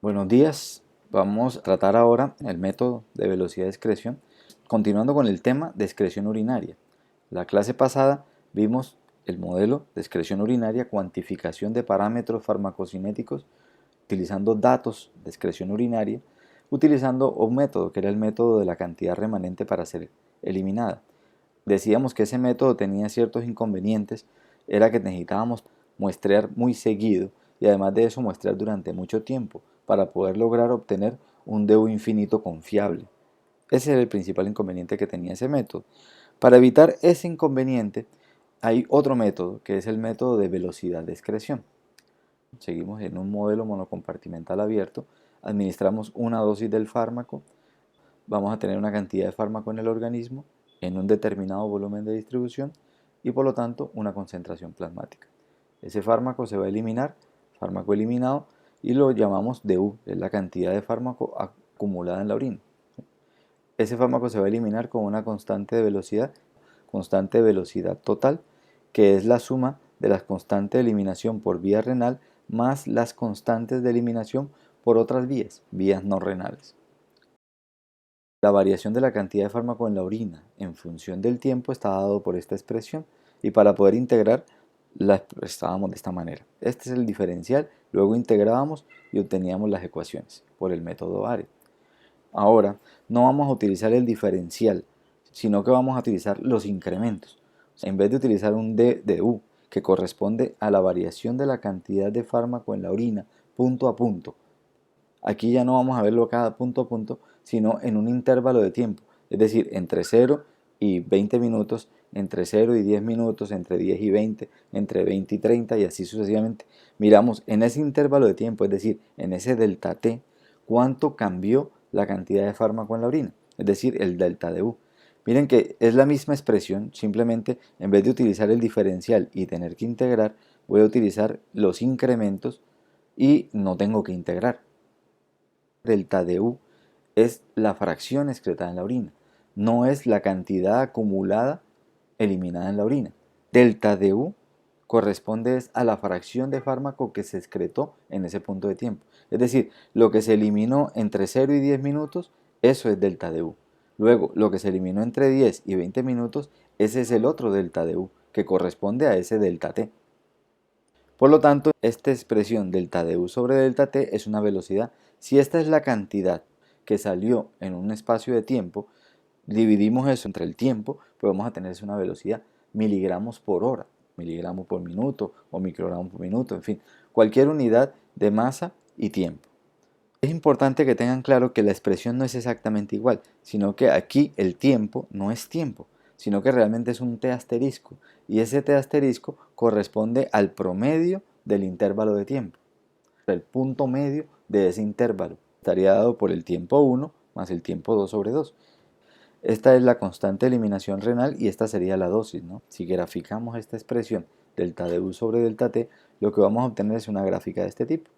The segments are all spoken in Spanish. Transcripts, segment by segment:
Buenos días, vamos a tratar ahora el método de velocidad de excreción, continuando con el tema de excreción urinaria. La clase pasada vimos el modelo de excreción urinaria, cuantificación de parámetros farmacocinéticos, utilizando datos de excreción urinaria, utilizando un método que era el método de la cantidad remanente para ser eliminada. Decíamos que ese método tenía ciertos inconvenientes, era que necesitábamos muestrear muy seguido y además de eso muestrear durante mucho tiempo para poder lograr obtener un DU infinito confiable. Ese era el principal inconveniente que tenía ese método. Para evitar ese inconveniente hay otro método que es el método de velocidad de excreción. Seguimos en un modelo monocompartimental abierto, administramos una dosis del fármaco, vamos a tener una cantidad de fármaco en el organismo en un determinado volumen de distribución y por lo tanto una concentración plasmática. Ese fármaco se va a eliminar, fármaco eliminado, y lo llamamos DU, es la cantidad de fármaco acumulada en la orina. Ese fármaco se va a eliminar con una constante de velocidad total, que es la suma de las constantes de eliminación por vía renal más las constantes de eliminación por otras vías no renales. La variación de la cantidad de fármaco en la orina en función del tiempo está dado por esta expresión y para poder integrar la expresábamos de esta manera. Este es el diferencial, luego integrábamos y obteníamos las ecuaciones por el método ARE. Ahora no vamos a utilizar el diferencial, sino que vamos a utilizar los incrementos. En vez de utilizar un D de U, que corresponde a la variación de la cantidad de fármaco en la orina punto a punto, aquí ya no vamos a verlo cada punto a punto, sino en un intervalo de tiempo, es decir, entre 0 y 20 minutos, entre 0 y 10 minutos, entre 10 y 20, entre 20 y 30 y así sucesivamente. Miramos en ese intervalo de tiempo, es decir, en ese delta T, cuánto cambió la cantidad de fármaco en la orina, es decir, el delta de U. Miren que es la misma expresión, simplemente en vez de utilizar el diferencial y tener que integrar, voy a utilizar los incrementos y no tengo que integrar. Delta de U es la fracción excretada en la orina, no es la cantidad acumulada eliminada en la orina. Delta de U corresponde a la fracción de fármaco que se excretó en ese punto de tiempo. Es decir, lo que se eliminó entre 0 y 10 minutos, eso es delta de U. Luego, lo que se eliminó entre 10 y 20 minutos, ese es el otro delta de U, que corresponde a ese delta T. Por lo tanto, esta expresión delta de U sobre delta T es una velocidad. Si esta es la cantidad que salió en un espacio de tiempo, dividimos eso entre el tiempo, pues vamos a tener una velocidad miligramos por hora, miligramos por minuto o microgramos por minuto, en fin, cualquier unidad de masa y tiempo. Es importante que tengan claro que la expresión no es exactamente igual, sino que aquí el tiempo no es tiempo, sino que realmente es un t asterisco, y ese t asterisco corresponde al promedio del intervalo de tiempo. El punto medio de ese intervalo estaría dado por el tiempo 1 más el tiempo 2 sobre 2. Esta es la constante de eliminación renal y esta sería la dosis, ¿no? Si graficamos esta expresión delta de U sobre delta T, lo que vamos a obtener es una gráfica de este tipo.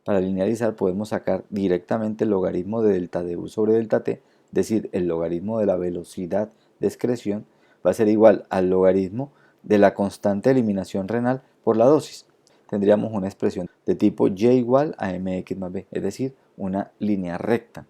Para linealizar podemos sacar directamente el logaritmo de delta de U sobre delta T, es decir, el logaritmo de la velocidad de excreción va a ser igual al logaritmo de la constante de eliminación renal por la dosis. Tendríamos una expresión de tipo y igual a mx más b, es decir, una línea recta.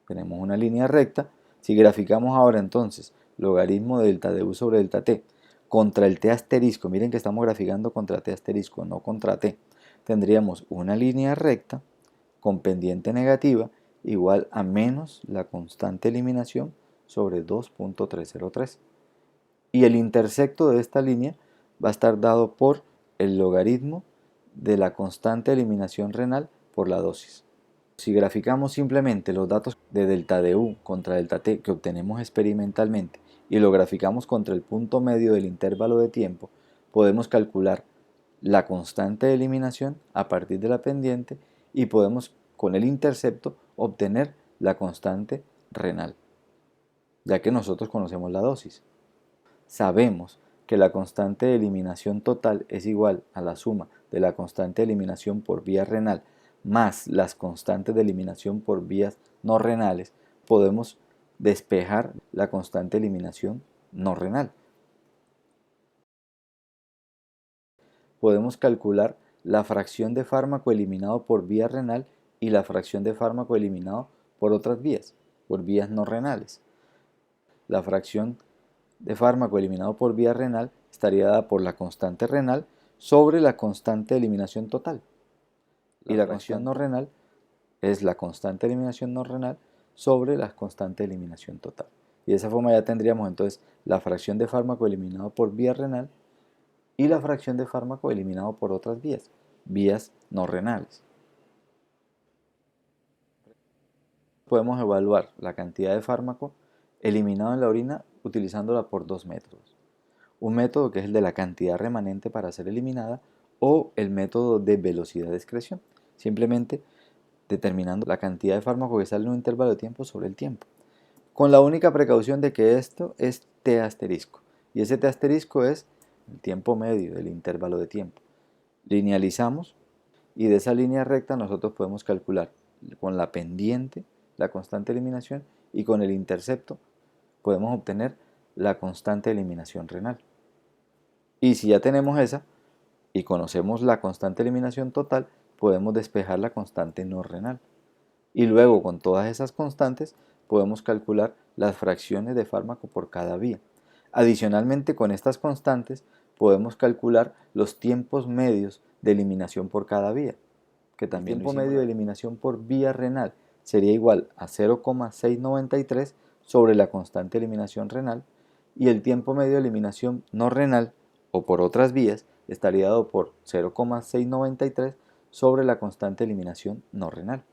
Tenemos una línea recta. Si graficamos ahora entonces logaritmo de delta de U sobre delta T contra el T asterisco, miren que estamos graficando contra T asterisco, no contra T, tendríamos una línea recta con pendiente negativa igual a menos la constante de eliminación sobre 2.303. Y el intersecto de esta línea va a estar dado por el logaritmo de la constante de eliminación renal por la dosis. Si graficamos simplemente los datos de delta de U contra delta T que obtenemos experimentalmente y lo graficamos contra el punto medio del intervalo de tiempo, podemos calcular la constante de eliminación a partir de la pendiente y podemos con el intercepto obtener la constante renal, ya que nosotros conocemos la dosis. Sabemos que la constante de eliminación total es igual a la suma de la constante de eliminación por vía renal más las constantes de eliminación por vías no renales. Podemos despejar la constante de eliminación no renal. Podemos calcular la fracción de fármaco eliminado por vía renal y la fracción de fármaco eliminado por otras vías, por vías no renales. La fracción de fármaco eliminado por vía renal estaría dada por la constante renal sobre la constante de eliminación total. Y la fracción no renal es la constante de eliminación no renal sobre la constante de eliminación total. Y de esa forma ya tendríamos entonces la fracción de fármaco eliminado por vía renal y la fracción de fármaco eliminado por otras vías no renales. Podemos evaluar la cantidad de fármaco eliminado en la orina utilizándola por dos métodos. Un método que es el de la cantidad remanente para ser eliminada o el método de velocidad de excreción, simplemente determinando la cantidad de fármaco que sale en un intervalo de tiempo sobre el tiempo, con la única precaución de que esto es T asterisco, y ese T asterisco es el tiempo medio, el intervalo de tiempo. Linealizamos y de esa línea recta nosotros podemos calcular con la pendiente la constante de eliminación y con el intercepto podemos obtener la constante de eliminación renal. Y si ya tenemos esa y conocemos la constante de eliminación total, podemos despejar la constante no renal. Y luego con todas esas constantes podemos calcular las fracciones de fármaco por cada vía. Adicionalmente, con estas constantes podemos calcular los tiempos medios de eliminación por cada vía, que también el tiempo medio de eliminación por vía renal sería igual a 0,693 sobre la constante de eliminación renal, y el tiempo medio de eliminación no renal o por otras vías estaría dado por 0,693 sobre la constante de eliminación no renal.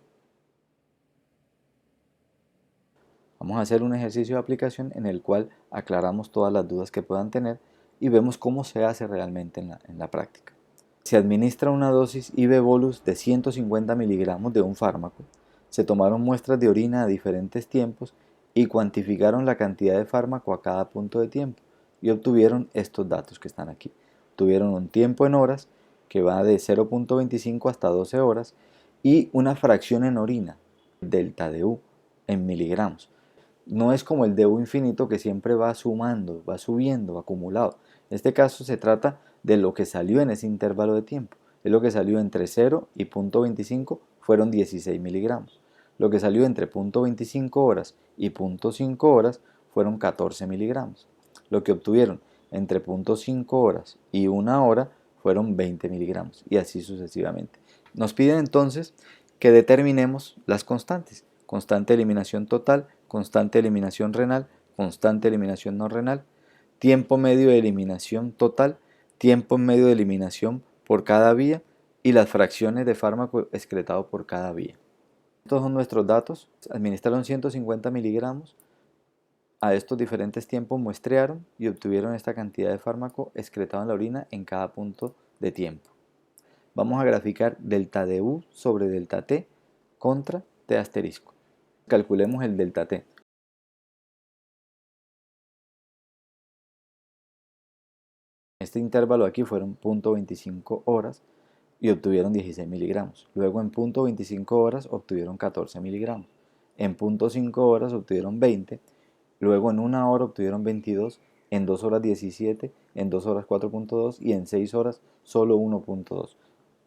Vamos a hacer un ejercicio de aplicación en el cual aclaramos todas las dudas que puedan tener y vemos cómo se hace realmente en la práctica. Se administra una dosis IV bolus de 150 miligramos de un fármaco, se tomaron muestras de orina a diferentes tiempos y cuantificaron la cantidad de fármaco a cada punto de tiempo y obtuvieron estos datos que están aquí. Tuvieron un tiempo en horas que va de 0,25 hasta 12 horas y una fracción en orina, delta de U, en miligramos. No es como el DU infinito que siempre va sumando, va subiendo, acumulado. En este caso se trata de lo que salió en ese intervalo de tiempo. Es lo que salió entre 0 y 0,25 fueron 16 miligramos. Lo que salió entre 0,25 horas y 0,5 horas fueron 14 miligramos. Lo que obtuvieron entre 0,5 horas y 1 hora fueron 20 miligramos y así sucesivamente. Nos piden entonces que determinemos las constantes. Constante de eliminación total, constante de eliminación renal, constante de eliminación no renal, tiempo medio de eliminación total, tiempo medio de eliminación por cada vía y las fracciones de fármaco excretado por cada vía. Estos son nuestros datos. Administraron 150 miligramos, a estos diferentes tiempos muestrearon y obtuvieron esta cantidad de fármaco excretado en la orina en cada punto de tiempo. Vamos a graficar delta de U sobre delta T contra T asterisco. Calculemos el delta T. Este intervalo aquí fueron 0,25 horas y obtuvieron 16 miligramos. Luego en 0,25 horas obtuvieron 14 miligramos. En 0,5 horas obtuvieron 20. Luego en 1 hora obtuvieron 22. En 2 horas 17. En 2 horas 4,2 y en 6 horas solo 1,2.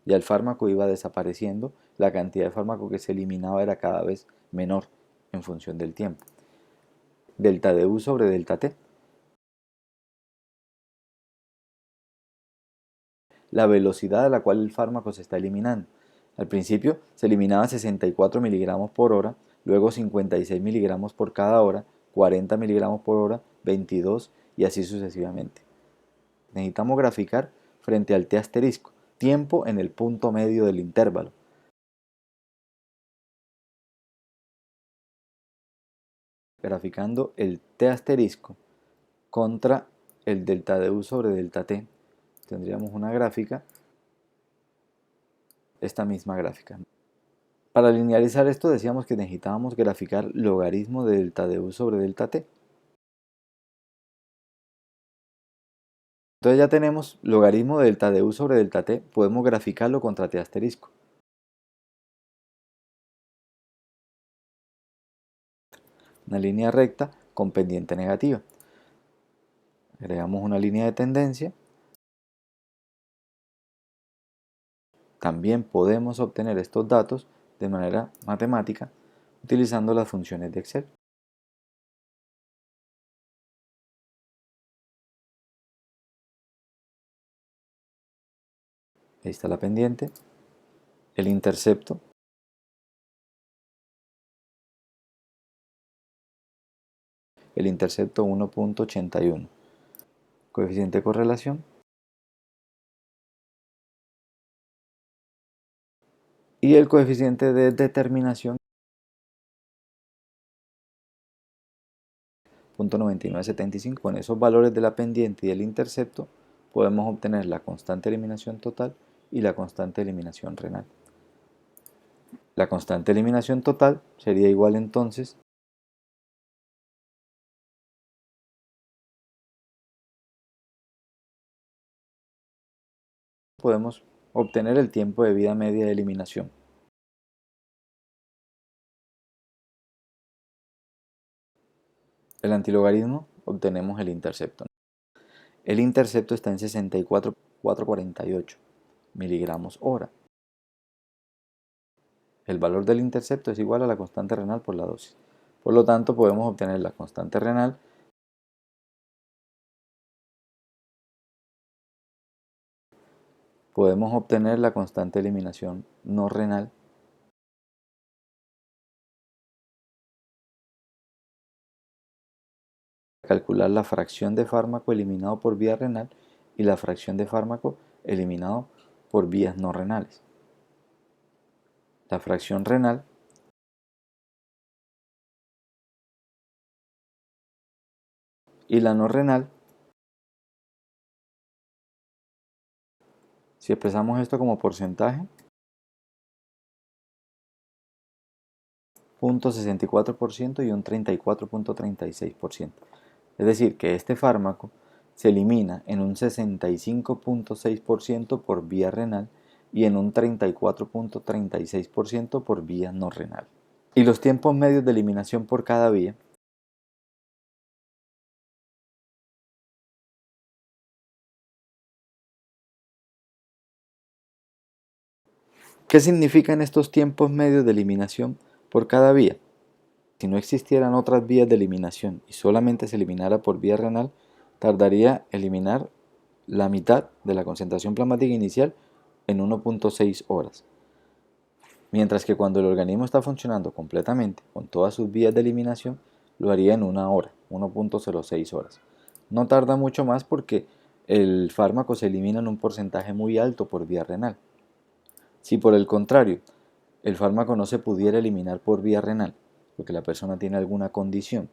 Ya el fármaco iba desapareciendo, la cantidad de fármaco que se eliminaba era cada vez menor en función del tiempo. Delta de U sobre delta T. La velocidad a la cual el fármaco se está eliminando. Al principio se eliminaba 64 miligramos por hora, luego 56 miligramos por cada hora, 40 miligramos por hora, 22 y así sucesivamente. Necesitamos graficar frente al T asterisco, tiempo en el punto medio del intervalo. Graficando el T asterisco contra el delta de U sobre delta T, tendríamos una gráfica, esta misma gráfica. Para linealizar esto decíamos que necesitábamos graficar logaritmo de delta de U sobre delta T. Entonces ya tenemos logaritmo de delta de U sobre delta T, podemos graficarlo contra T asterisco. Una línea recta con pendiente negativa. Agregamos una línea de tendencia. también podemos obtener estos datos de manera matemática utilizando las funciones de Excel. Ahí está la pendiente, el intercepto, el intercepto 1.81, coeficiente de correlación y el coeficiente de determinación 0.9975. Con esos valores de la pendiente y el intercepto podemos obtener la constante de eliminación total y la constante de eliminación renal. La constante de eliminación total sería igual entonces podemos obtener el tiempo de vida media de eliminación. El antilogaritmo obtenemos el intercepto. El intercepto está en 64,448 miligramos hora. El valor del intercepto es igual a la constante renal por la dosis. Por lo tanto, podemos obtener la constante renal podemos obtener la constante de eliminación no renal calcular la fracción de fármaco eliminado por vía renal y la fracción de fármaco eliminado por vías no renales. La fracción renal y la no renal, si expresamos esto como porcentaje, 0.64% y un 34.36%. Es decir, que este fármaco se elimina en un 65.6% por vía renal y en un 34.36% por vía no renal. Y los tiempos medios de eliminación por cada vía ¿qué significan estos tiempos medios de eliminación por cada vía? Si no existieran otras vías de eliminación y solamente se eliminara por vía renal, tardaría eliminar la mitad de la concentración plasmática inicial en 1.6 horas. Mientras que cuando el organismo está funcionando completamente con todas sus vías de eliminación, lo haría en 1 hora, 1.06 horas. No tarda mucho más porque el fármaco se elimina en un porcentaje muy alto por vía renal. Si por el contrario, el fármaco no se pudiera eliminar por vía renal, porque la persona tiene alguna condición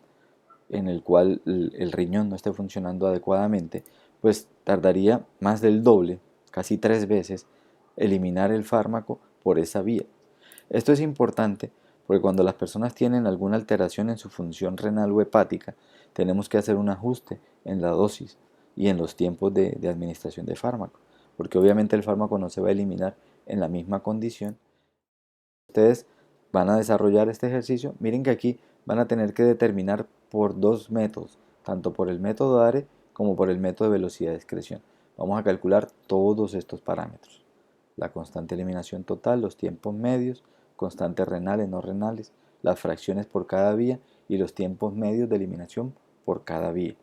en el cual el riñón no esté funcionando adecuadamente, pues tardaría más del doble, casi 3 veces, eliminar el fármaco por esa vía. Esto es importante porque cuando las personas tienen alguna alteración en su función renal o hepática, tenemos que hacer un ajuste en la dosis y en los tiempos de administración de fármaco, porque obviamente el fármaco no se va a eliminar en la misma condición. Ustedes van a desarrollar este ejercicio, miren que aquí van a tener que determinar por dos métodos, tanto por el método ARE como por el método de velocidad de excreción. Vamos a calcular todos estos parámetros: la constante de eliminación total, los tiempos medios, constantes renales, no renales, las fracciones por cada vía y los tiempos medios de eliminación por cada vía.